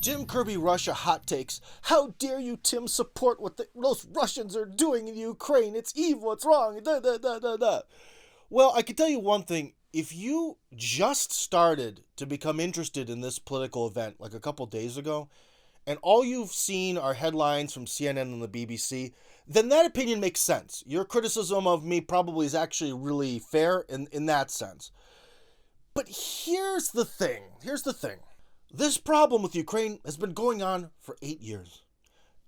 Tim Kirby Russia hot takes. How dare you, Tim, support what those Russians are doing in Ukraine? It's evil, it's wrong. Da, da, da, da, da. Well, I can tell you one thing. If you just started to become interested in this political event like a couple days ago, and all you've seen are headlines from CNN and the BBC, then that opinion makes sense. Your criticism of me probably is actually really fair in that sense. But here's the thing. This problem with Ukraine has been going on for 8 years.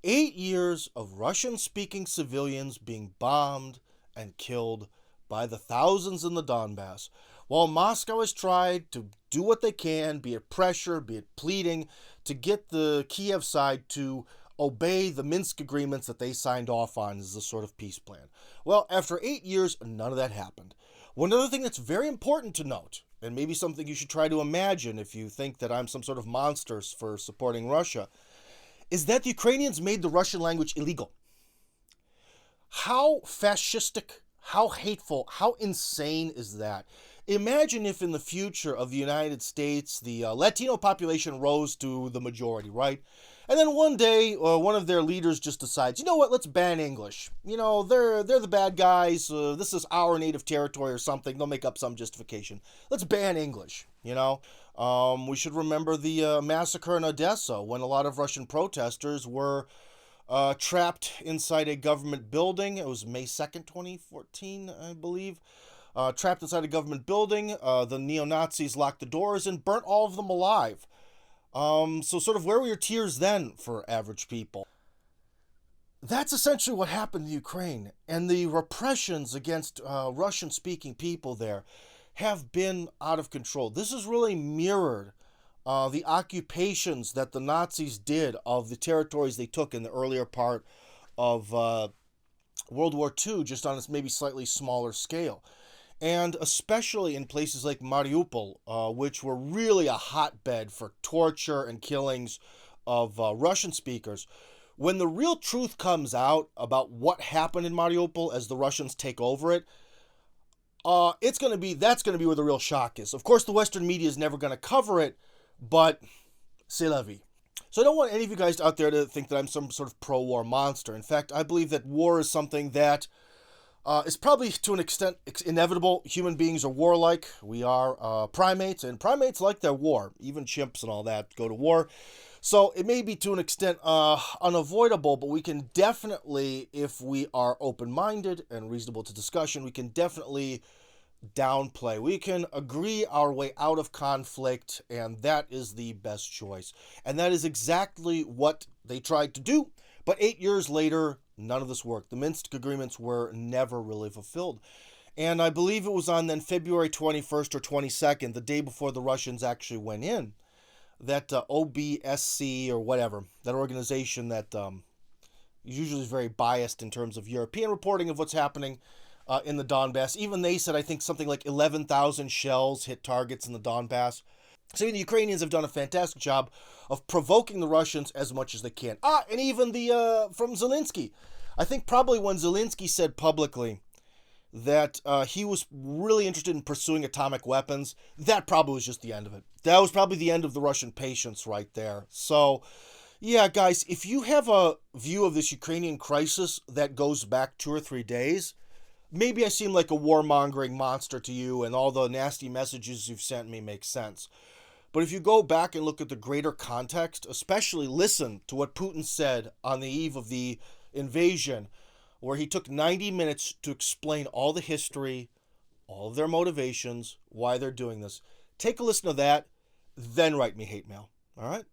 8 years of Russian-speaking civilians being bombed and killed by the thousands in the Donbass, while Moscow has tried to do what they can, be it pressure, be it pleading, to get the Kiev side to obey the Minsk agreements that they signed off on as a sort of peace plan. Well, after 8 years, none of that happened. One other thing that's very important to note, and maybe something you should try to imagine if you think that I'm some sort of monster for supporting Russia, is that the Ukrainians made the Russian language illegal. How fascistic, how hateful, how insane is that? Imagine if in the future of the United States, the Latino population rose to the majority, right? And then one day, one of their leaders just decides, you know what, let's ban English. You know, they're the bad guys. This is our native territory or something. They'll make up some justification. Let's ban English, you know. We should remember the massacre in Odessa when a lot of Russian protesters were trapped inside a government building. It was May 2nd, 2014, I believe. Trapped inside a government building. The neo-Nazis locked the doors and burnt all of them alive. So sort of where were your tears then for average people? That's essentially what happened in Ukraine, and the repressions against Russian-speaking people there have been out of control. This has really mirrored the occupations that the Nazis did of the territories they took in the earlier part of World War II, just on a maybe slightly smaller scale. And especially in places like Mariupol, which were really a hotbed for torture and killings of Russian speakers. When the real truth comes out about what happened in Mariupol as the Russians take over it, that's going to be where the real shock is. Of course, the Western media is never going to cover it, but c'est la vie. So I don't want any of you guys out there to think that I'm some sort of pro-war monster. In fact, I believe that war is something that is probably to an extent inevitable. Human beings are warlike. We are primates, and primates like their war. Even chimps and all that go to war. So it may be to an extent unavoidable, but we can definitely, if we are open-minded and reasonable to discussion, we can definitely downplay. We can agree our way out of conflict, and that is the best choice. And that is exactly what they tried to do. But 8 years later, none of this worked. The Minsk agreements were never really fulfilled. And I believe it was on then February 21st or 22nd, the day before the Russians actually went in, that OBSC or whatever, that organization that usually is very biased in terms of European reporting of what's happening in the Donbass. Even they said, I think, something like 11,000 shells hit targets in the Donbass. So the Ukrainians have done a fantastic job of provoking the Russians as much as they can. And even from Zelensky. I think probably when Zelensky said publicly that he was really interested in pursuing atomic weapons, that probably was just the end of it. That was probably the end of the Russian patience right there. So, yeah, guys, if you have a view of this Ukrainian crisis that goes back 2 or 3 days, maybe I seem like a warmongering monster to you and all the nasty messages you've sent me make sense. But if you go back and look at the greater context, especially listen to what Putin said on the eve of the invasion, where he took 90 minutes to explain all the history, all of their motivations, why they're doing this. Take a listen to that, then write me hate mail. All right?